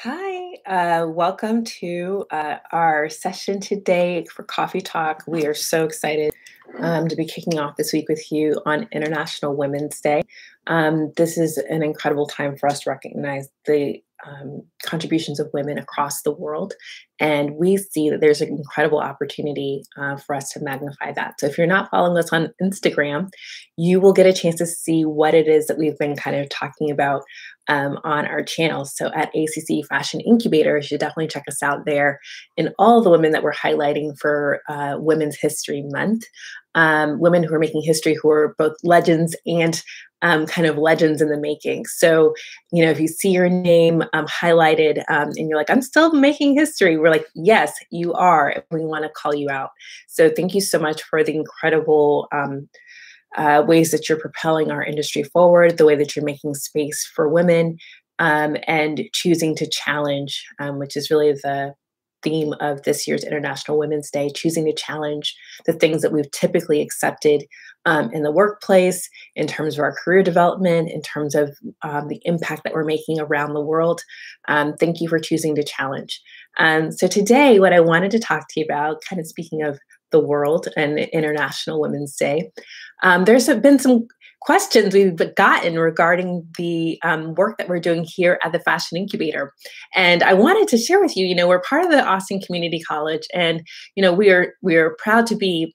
Hi, welcome to our session today for Coffee Talk. We are so excited to be kicking off this week with you on International Women's Day. This is an incredible time for us to recognize the contributions of women across the world. And we see that there's an incredible opportunity for us to magnify that. So if you're not following us on Instagram, you will get a chance to see what it is that we've been kind of talking about on our channel. So at ACC Fashion Incubator, you should definitely check us out there, and all the women that we're highlighting for Women's History Month. Women who are making history, who are both legends and kind of legends in the making. So, if you see your name highlighted and you're like, I'm still making history, we're like, yes, you are. And we want to call you out. So thank you so much for the incredible ways that you're propelling our industry forward, the way that you're making space for women, and choosing to challenge, which is really the theme of this year's International Women's Day, choosing to challenge the things that we've typically accepted in the workplace, in terms of our career development, in terms of the impact that we're making around the world. Thank you for choosing to challenge. So today, what I wanted to talk to you about, kind of speaking of the world and International Women's Day, there's been some questions we've gotten regarding the work that we're doing here at the Fashion Incubator. And I wanted to share with you, we're part of the Austin Community College, and, we are proud to be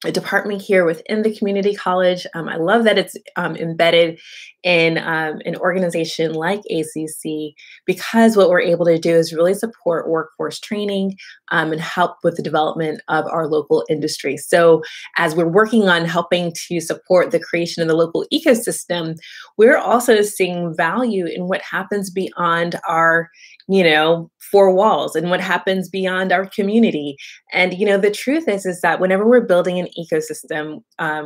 a department here within the community college. I love that it's embedded in an organization like ACC, because what we're able to do is really support workforce training and help with the development of our local industry. So as we're working on helping to support the creation of the local ecosystem, we're also seeing value in what happens beyond our four walls and what happens beyond our community. And, the truth is that whenever we're building an ecosystem,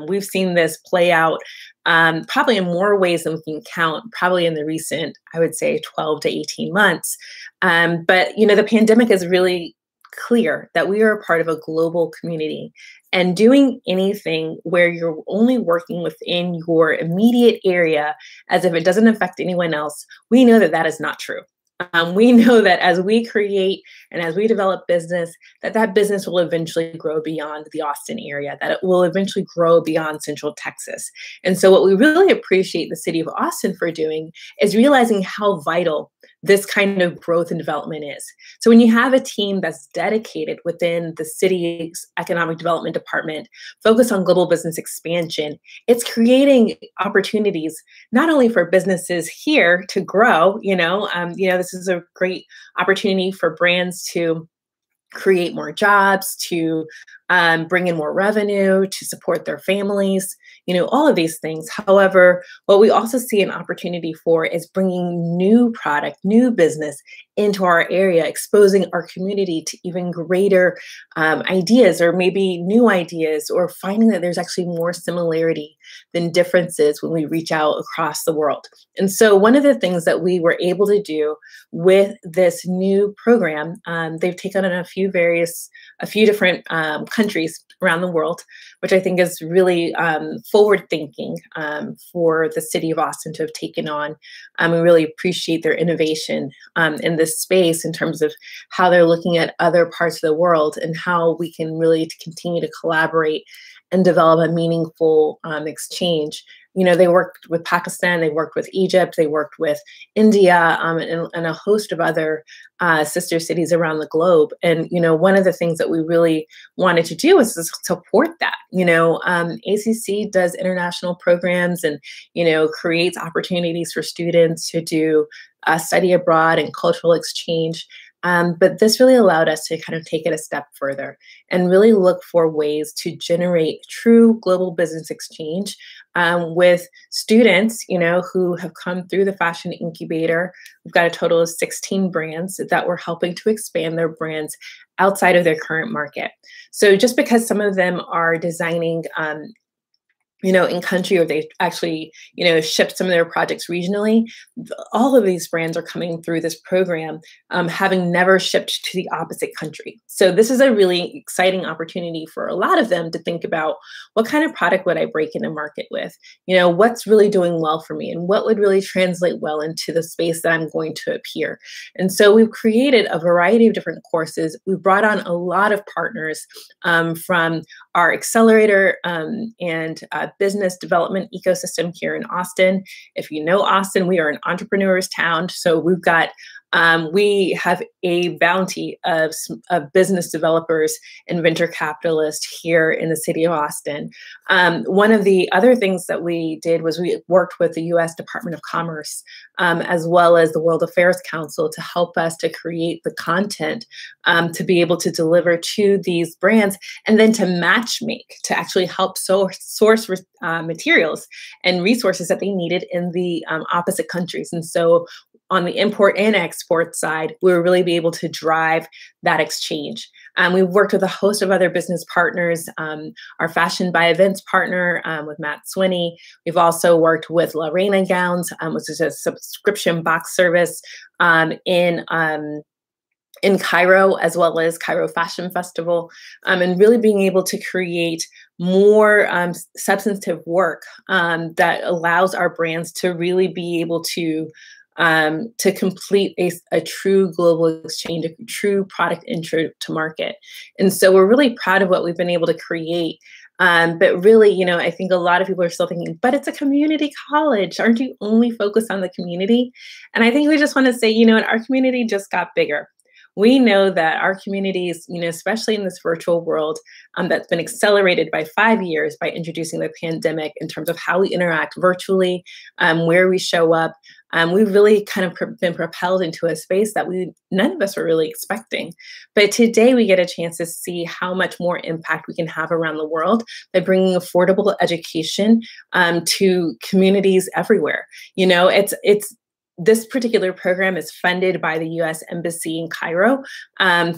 we've seen this play out probably in more ways than we can count, probably in the recent, I would say, 12 to 18 months. But, the pandemic is really clear that we are a part of a global community, and doing anything where you're only working within your immediate area as if it doesn't affect anyone else, we know that that is not true. We know that as we create and as we develop business, that business will eventually grow beyond the Austin area, that it will eventually grow beyond Central Texas. And so what we really appreciate the city of Austin for doing is realizing how vital this kind of growth and development is. So when you have a team that's dedicated within the city's economic development department, focused on global business expansion, it's creating opportunities not only for businesses here to grow, this is a great opportunity for brands to create more jobs, to bring in more revenue, to support their families, all of these things. However, what we also see an opportunity for is bringing new product, new business into our area, exposing our community to even greater ideas, or maybe new ideas, or finding that there's actually more similarity than differences when we reach out across the world. And so one of the things that we were able to do with this new program, they've taken on a few different countries around the world, which I think is really forward thinking for the city of Austin to have taken on. We really appreciate their innovation in this space, in terms of how they're looking at other parts of the world and how we can really continue to collaborate and develop a meaningful exchange. They worked with Pakistan, they worked with Egypt, they worked with India, and a host of other sister cities around the globe. And, one of the things that we really wanted to do was to support that. ACC does international programs and, creates opportunities for students to do study abroad and cultural exchange. But this really allowed us to kind of take it a step further and really look for ways to generate true global business exchange with students, who have come through the Fashion Incubator. We've got a total of 16 brands that we're helping to expand their brands outside of their current market. So just because some of them are designing in country, or they actually, ship some of their projects regionally. All of these brands are coming through this program, having never shipped to the opposite country. So this is a really exciting opportunity for a lot of them to think about, what kind of product would I break into market with? What's really doing well for me, and what would really translate well into the space that I'm going to appear. And so we've created a variety of different courses. We've brought on a lot of partners from our accelerator and business development ecosystem here in Austin. If you know Austin, we are an entrepreneur's town. So we have a bounty of business developers and venture capitalists here in the city of Austin. One of the other things that we did was we worked with the U.S. Department of Commerce, as well as the World Affairs Council, to help us to create the content to be able to deliver to these brands, and then to match make, to actually help source materials and resources that they needed in the opposite countries. And so on the import and export side, we will really be able to drive that exchange. We've worked with a host of other business partners, our Fashion by Events partner with Matt Swinney. We've also worked with Lorena Gowns, which is a subscription box service in Cairo, as well as Cairo Fashion Festival, and really being able to create more substantive work that allows our brands to really be able to complete a true global exchange, a true product intro to market. And so we're really proud of what we've been able to create. But really, I think a lot of people are still thinking, but it's a community college. Aren't you only focused on the community? And I think we just want to say, our community just got bigger. We know that our communities, especially in this virtual world, that's been accelerated by 5 years by introducing the pandemic in terms of how we interact virtually, where we show up. We've really kind of been propelled into a space that none of us were really expecting. But today we get a chance to see how much more impact we can have around the world by bringing affordable education to communities everywhere. This particular program is funded by the U.S. Embassy in Cairo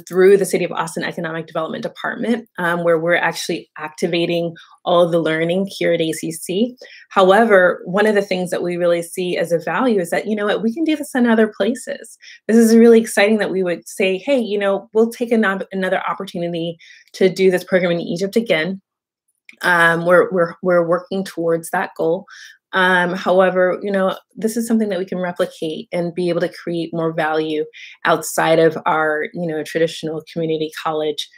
through the City of Austin Economic Development Department, where we're actually activating all of the learning here at ACC. However, one of the things that we really see as a value is that, we can do this in other places. This is really exciting that we would say, hey, we'll take another opportunity to do this program in Egypt again. We're working towards that goal. However, this is something that we can replicate and be able to create more value outside of our, traditional community college,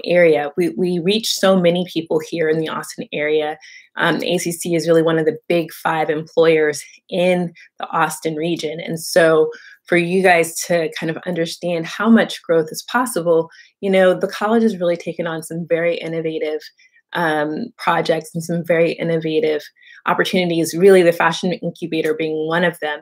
area. We reach so many people here in the Austin area. ACC is really one of the big 5 employers in the Austin region. And so for you guys to kind of understand how much growth is possible, the college has really taken on some very innovative projects and some very innovative opportunities, really the fashion incubator being one of them.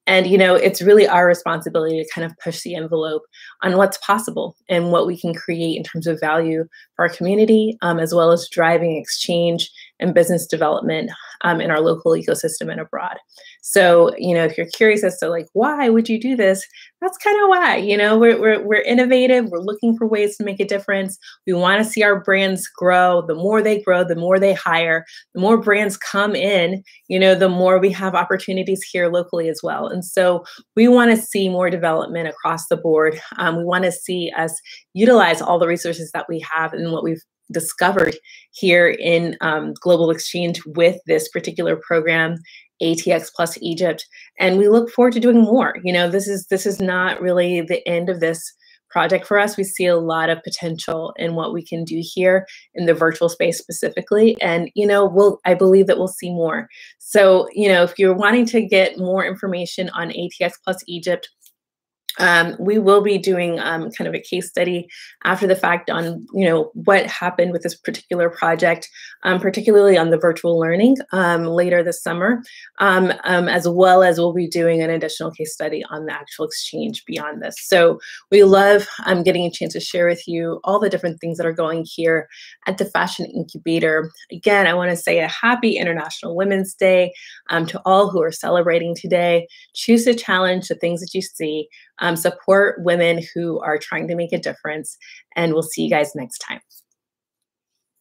And, it's really our responsibility to kind of push the envelope on what's possible and what we can create in terms of value for our community, as well as driving exchange and business development in our local ecosystem and abroad. So, if you're curious as to why would you do this, that's kind of why. We're innovative. We're looking for ways to make a difference. We want to see our brands grow. The more they grow, the more they hire, the more brands come in, the more we have opportunities here locally as well. And so we want to see more development across the board. We want to see us utilize all the resources that we have and what we've discovered here in global exchange with this particular program, ATX+Egypt. And we look forward to doing more. This is not really the end of this project for us. We see a lot of potential in what we can do here in the virtual space specifically. And, I believe that we'll see more. So, if you're wanting to get more information on ATX+Egypt, we will be doing kind of a case study after the fact on, what happened with this particular project, particularly on the virtual learning later this summer, as well as we'll be doing an additional case study on the actual exchange beyond this. So we love getting a chance to share with you all the different things that are going here at the Fashion Incubator. Again, I want to say a happy International Women's Day to all who are celebrating today. Choose to challenge the things that you see. Support women who are trying to make a difference, and we'll see you guys next time.